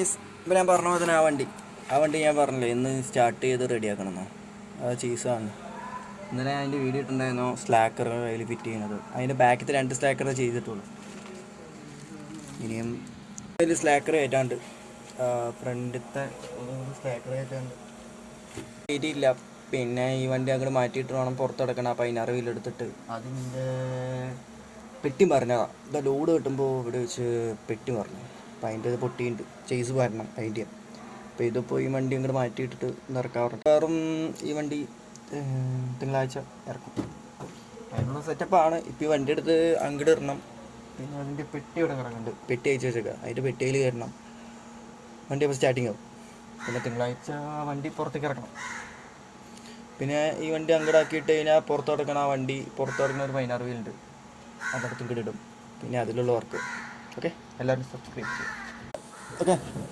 Guys, ഇപ്പോൾ ഞാൻ പറഞ്ഞ പോലെ തന്നെ ആ വണ്ടി ഞാൻ പറഞ്ഞില്ലേ ഇന്ന് സ്റ്റാർട്ട് ചെയ്ത് റെഡിയാക്കണമെന്നോ. അത് ചീസാണ്. ഇന്നലെ ഞാൻ അതിൻ്റെ വീഡിയോ ഇട്ടുണ്ടായിരുന്നു, സ്ലാക്കർ അതിൽ ഫിറ്റ് ചെയ്യുന്നത്. അതിൻ്റെ ബാക്കിൽ 2 സ്ലാക്കറേ ചെയ്തിട്ടുള്ളൂ. ഇനിയും അതിൽ സ്ലാക്കർ കയറ്റാണ്ട്, ഫ്രണ്ടിലത്തെ സ്ലാക്കർ കയറ്റാണ്ട് കയറ്റിയില്ല. പിന്നെ ഈ വണ്ടി അങ്ങോട്ട് മാറ്റിയിട്ട് വേണം പുറത്തെടുക്കണം. അപ്പോൾ അതിന് അറിവിലെടുത്തിട്ട് അതിൻ്റെ പെട്ടി പറഞ്ഞതാണ്. ഇതാ ലോഡ് കിട്ടുമ്പോൾ ഇവിടെ വെച്ച് പെട്ടി പറഞ്ഞു. അപ്പോൾ അതിൻ്റെ പൊട്ടിയുണ്ട്, ചെയ്സ് വരണം അതിൻ്റെ. അപ്പോൾ ഇതിപ്പോൾ ഈ വണ്ടി അങ്ങോട്ട് മാറ്റിയിട്ടിട്ട് ഇറക്കാറുണ്ട്. വേറും ഈ വണ്ടി തിങ്കളാഴ്ച ഇറക്കും. അതിനുള്ള സെറ്റപ്പാണ്. ഇപ്പോൾ ഈ വണ്ടി എടുത്ത് അങ്ങോട്ട് ഇടണം. പിന്നെ അതിൻ്റെ പെട്ടി ഇവിടെ കിടക്കുന്നുണ്ട്, പെട്ടി അയച്ചു വെച്ചേക്കാം. അതിൻ്റെ പെട്ടിയിൽ കയറണം. വണ്ടി അപ്പോൾ സ്റ്റാർട്ടിങ് ആവും. പിന്നെ തിങ്കളാഴ്ച വണ്ടി പുറത്തേക്ക് ഇറക്കണം. പിന്നെ ഈ വണ്ടി അങ്ങോട്ടാക്കിയിട്ട് കഴിഞ്ഞാൽ പുറത്തിറക്കണം. ആ വണ്ടി പുറത്തിറങ്ങുന്ന ഒരു 16 വീലുണ്ട്, അതെടുത്ത് ഇങ്ങോട്ട് ഇടും. പിന്നെ അതിലുള്ള വർക്ക്. ഓക്കെ, എല്ലാവരും സബ്സ്ക്രൈബ് ചെയ്യാം. ഓക്കെ.